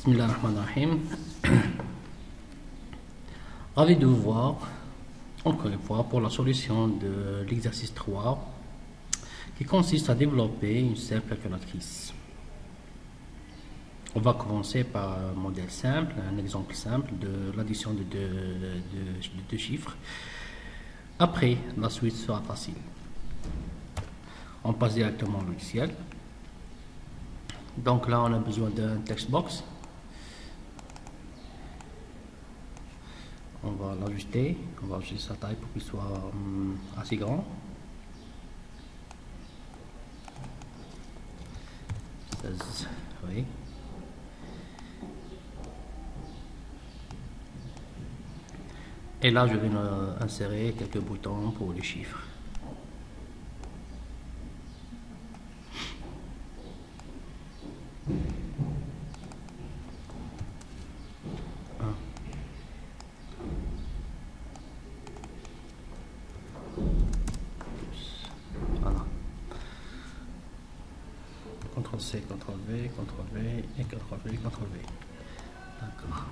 Bismillahirrahmanirrahim. Ravi de vous voir encore une fois pour la solution de l'exercice 3 qui consiste à développer une simple calculatrice. On va commencer par un modèle simple, un exemple simple de l'addition de deux chiffres. Après, la suite sera facile. On passe directement au logiciel. Donc là, on a besoin d'un text box. On va l'ajuster, on va ajuster sa taille pour qu'il soit assez grand. 16, oui. Et là, je vais insérer quelques boutons pour les chiffres. Voilà. CTRL-C, CTRL-V, CTRL-V et CTRL-V, CTRL-V. D'accord.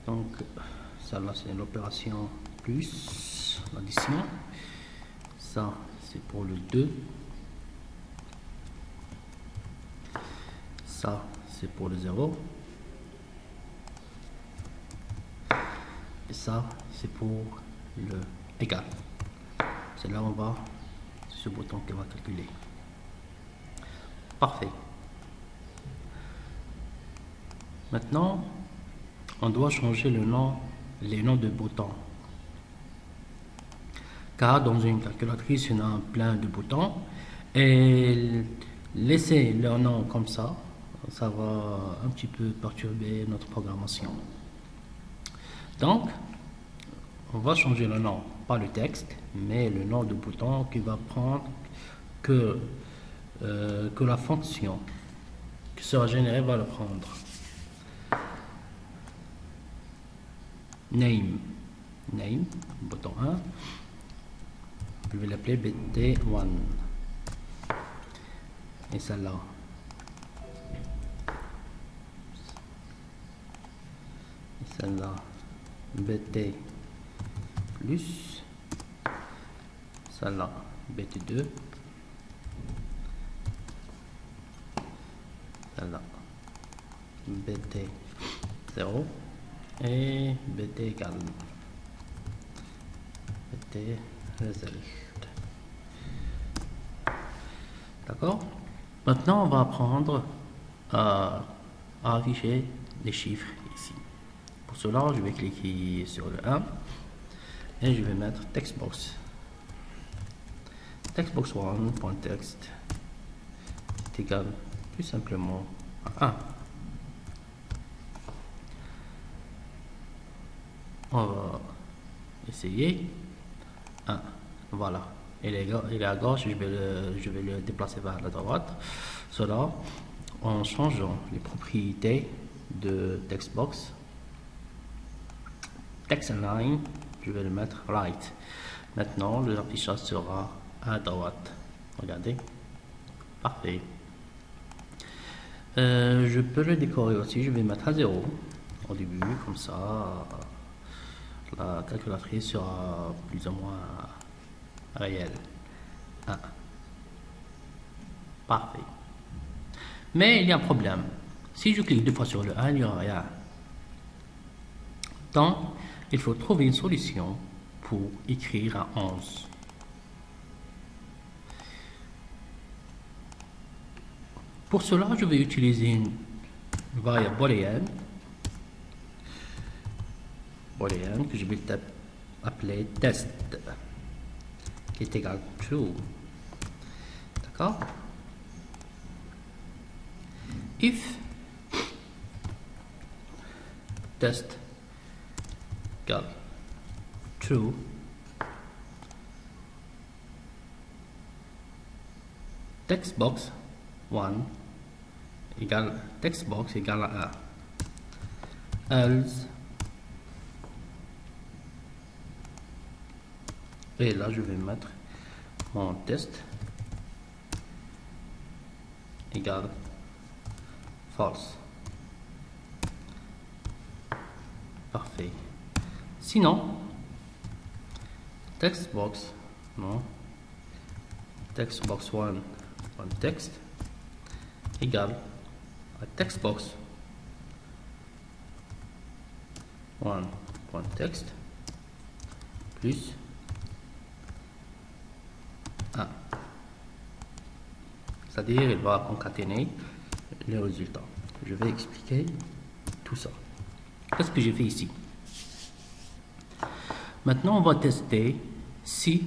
Donc, ça là, c'est l'opération plus, l'addition. Ça, c'est pour le 2. Ça, c'est pour le 0. Et ça, c'est pour le égal. C'est là où on va, ce bouton qui va calculer. Parfait. Maintenant, on doit changer les noms de boutons. Car dans une calculatrice, il y en a plein de boutons. Et laisser leur nom comme ça va un petit peu perturber notre programmation. Donc, on va changer le nom, pas le texte, mais le nom de bouton qui va prendre que la fonction qui sera générée va le prendre. Name, bouton 1, je vais l'appeler BT1. Et celle-là, BT plus, celle-là BT2, celle-là BT0 et BT égale BT result. D'accord? Maintenant, on va apprendre à afficher les chiffres ici. Pour cela, je vais cliquer sur le 1 et je vais mettre textbox. Textbox1.text est égal tout simplement à 1. On va essayer. 1. Voilà. Il est à gauche, je vais le déplacer vers la droite. Cela en changeant les propriétés de textbox. Text align, je vais le mettre right. Maintenant, l'affichage sera à droite. Regardez. Parfait. Je peux le décorer aussi. Je vais mettre à 0 au début, comme ça la calculatrice sera plus ou moins réelle. 1. Parfait. Mais il y a un problème. Si je clique deux fois sur le 1, il n'y aura rien. Donc, il faut trouver une solution pour écrire un 11. Pour cela, je vais utiliser une variable booléenne que je vais appeler test, qui est égal à true. D'accord? If test égale true, textbox 1 égale textbox égale à 1. Else, et là je vais mettre mon test égale false. Parfait. Sinon, textbox, non, textbox1 text égale à textbox 1.text plus 1. C'est-à-dire, il va concaténer les résultats. Je vais expliquer tout ça. Qu'est-ce que j'ai fait ici? Maintenant, on va tester si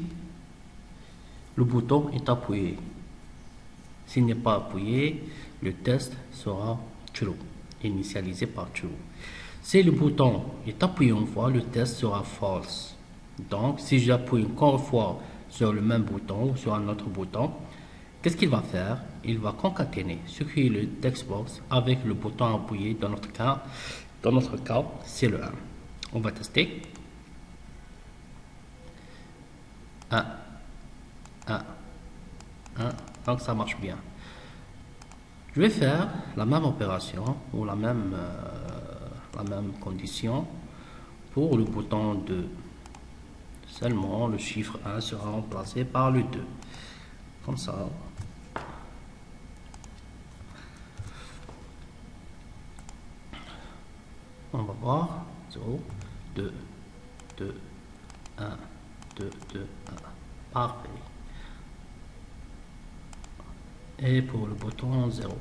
le bouton est appuyé. S'il n'est pas appuyé, le test sera true, initialisé par true. Si le bouton est appuyé une fois, le test sera false. Donc, si j'appuie encore une fois sur le même bouton ou sur un autre bouton, qu'est-ce qu'il va faire? Il va concaténer ce qui est le textbox avec le bouton appuyé. Dans notre cas, c'est le 1. On va tester. 1, 1, 1. Donc ça marche bien. Je vais faire la même opération ou la même condition pour le bouton 2. Seulement le chiffre 1 sera remplacé par le 2. Comme ça. On va voir 0, 2, 2, 1, 2, 2, 1. Parfait. Et pour le bouton 0.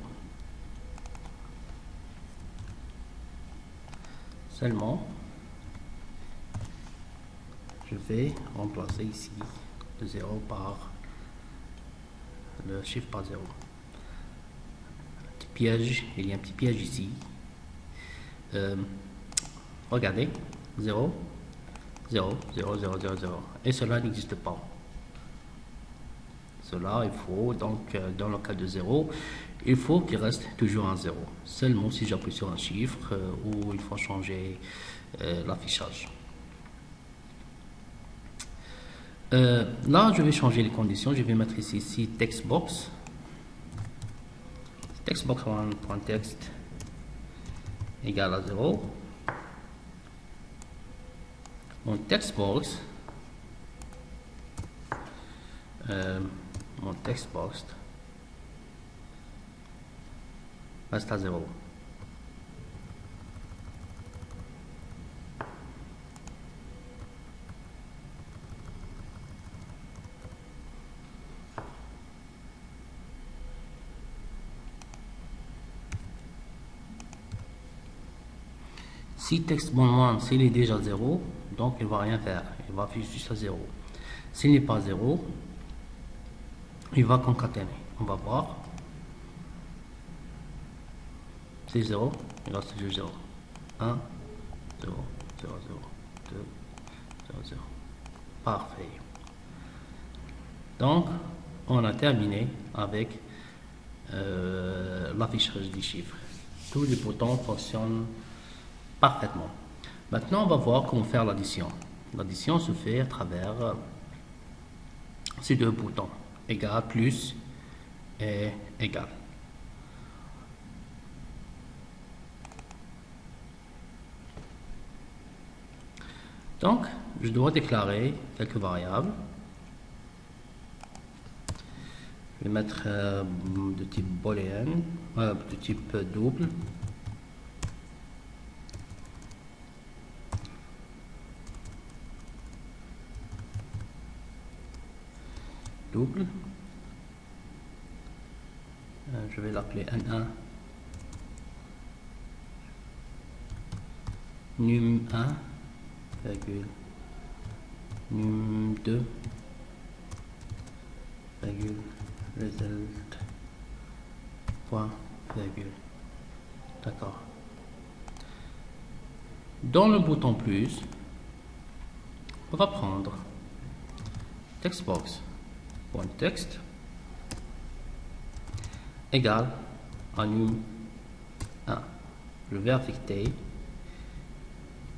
Seulement, je vais remplacer ici le 0 par le chiffre par 0. Petit piège, il y a un petit piège ici. Regardez, 0, 0, 0, 0, 0, 0. Et cela n'existe pas. Cela, il faut, donc, dans le cas de 0, il faut qu'il reste toujours un 0. Seulement si j'appuie sur un chiffre où il faut changer l'affichage. Là, je vais changer les conditions. Je vais mettre ici textbox. Textbox1.text égale à 0. Mon textbox reste à 0. Si textbox1 s'il est déjà 0, donc il ne va rien faire, il va afficher juste à 0. S'il n'est pas 0, il va concaténer. On va voir. C'est 0, il reste toujours 0. 1, 0, 0, 0, 2, 0, 0. Parfait. Donc, on a terminé avec l'affichage des chiffres. Tous les boutons fonctionnent parfaitement. Maintenant, on va voir comment faire l'addition. L'addition se fait à travers ces deux boutons, égal, plus et égal. Donc, je dois déclarer quelques variables. Je vais mettre de type booléen, de type double. Je vais l'appeler N1 num1 virgule num2 virgule result point virgule. D'accord. Dans le bouton plus, on va prendre textbox.text égale à num1. Je vais affecter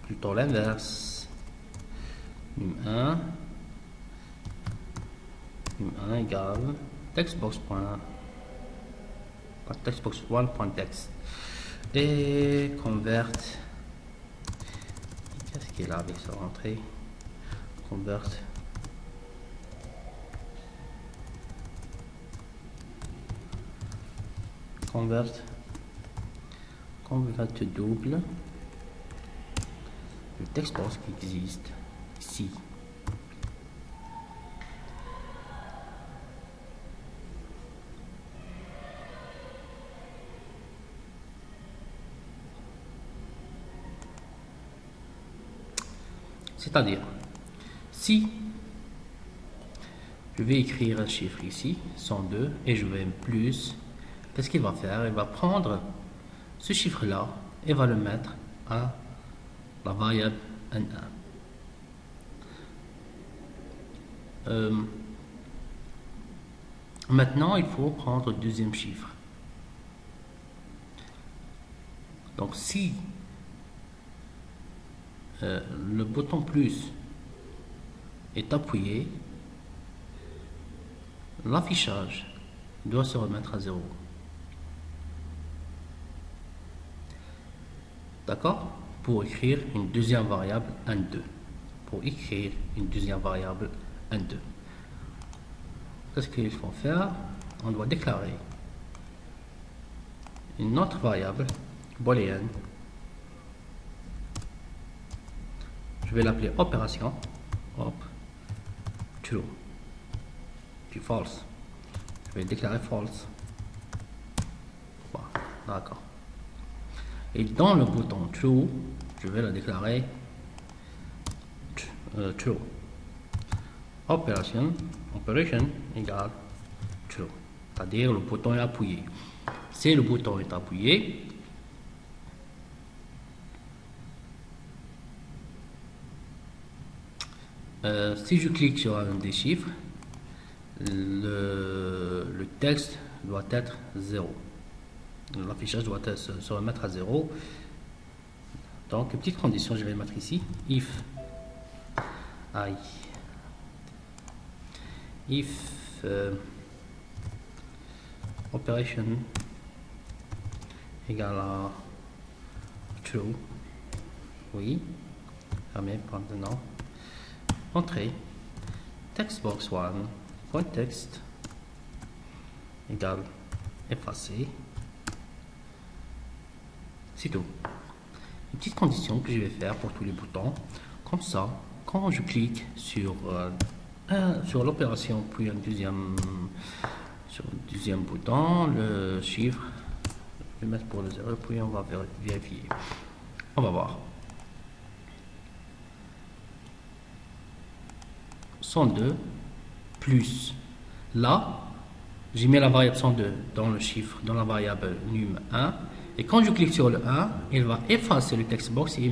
plutôt l'inverse. num1 égale textbox.text textbox1.text et convert. Qu'est-ce qu'il a avec sa rentrée? Convert double le textbox qui existe ici. C'est-à-dire, si je vais écrire un chiffre ici, 102, et je vais plus, qu'est-ce qu'il va faire? Il va prendre ce chiffre-là et va le mettre à la variable N1. Maintenant, il faut prendre le deuxième chiffre. Donc, si le bouton plus est appuyé, l'affichage doit se remettre à 0. D'accord? Pour écrire une deuxième variable N2. Pour écrire une deuxième variable N2. Qu'est-ce qu'il faut faire? On doit déclarer une autre variable booléenne. Je vais l'appeler opération. Hop. True. Puis false. Je vais déclarer false. Voilà. D'accord. Et dans le bouton true, je vais le déclarer true. Operation égale true. C'est-à-dire le bouton est appuyé. Si le bouton est appuyé, si je clique sur un des chiffres, le texte doit être 0. L'affichage doit se remettre à 0. Donc, petite condition, je vais mettre ici, if operation égale à true, oui, fermé, maintenant, entrée, textbox1.text égale effacé. C'est tout. Une petite condition que je vais faire pour tous les boutons. Comme ça, quand je clique sur l'opération, puis un deuxième bouton, le chiffre, je vais mettre pour le 0, puis on va vérifier. On va voir. 102 plus. Là, j'ai mis la variable 102 dans le chiffre, dans la variable num1. Et quand je clique sur le 1, il va effacer le textbox et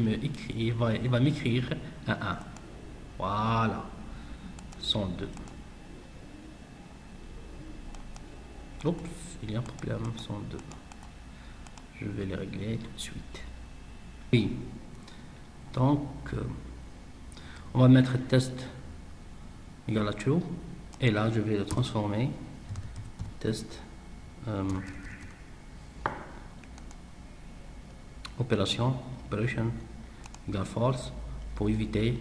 il va m'écrire un 1. Voilà. 102. Oups, il y a un problème. 102. Je vais les régler tout de suite. Oui. Donc, on va mettre test égale à true. Et là, je vais le transformer. Test. Operation égale false pour l'éviter.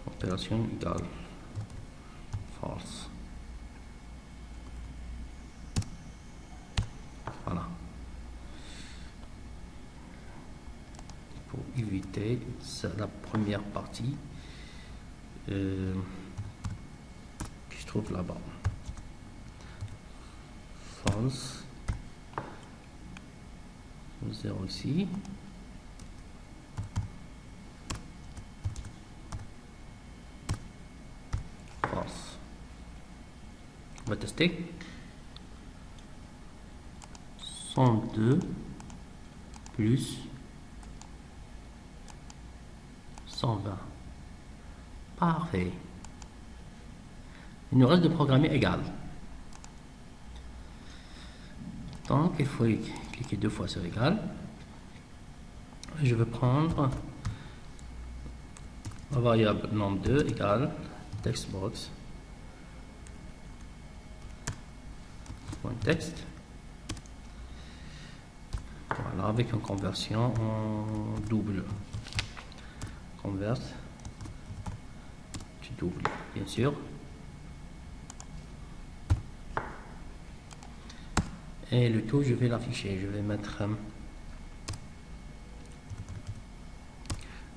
Opération égale false. Voilà. Pour éviter, c'est la première partie qui se trouve là-bas. False. 0 ici. False. On va tester. 102 plus 120. Parfait. Il nous reste de programmer égal. Donc, il faut cliquer 2 fois sur égal. Je vais prendre la variable nom2 égale textbox texte. Voilà, avec une conversion en double. Converse, tu doubles, bien sûr. Et le tout, je vais l'afficher. Je vais mettre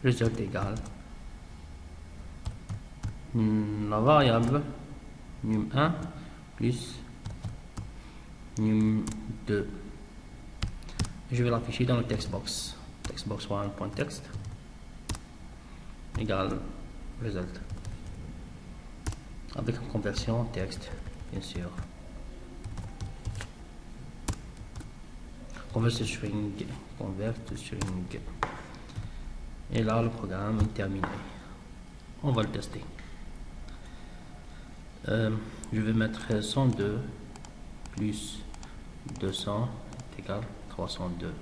result égale la variable num1 plus num2. Je vais l'afficher dans le text box. Textbox 1.text égale result. Avec une conversion texte, bien sûr. Convert to string, convert to string. Et là, le programme est terminé. On va le tester. Je vais mettre 102 plus 200 égale 302.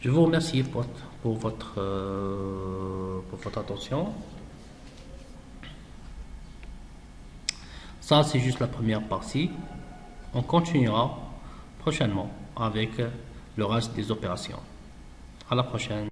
Je vous remercie pour votre attention. Ça, c'est juste la première partie. On continuera prochainement avec le reste des opérations. À la prochaine.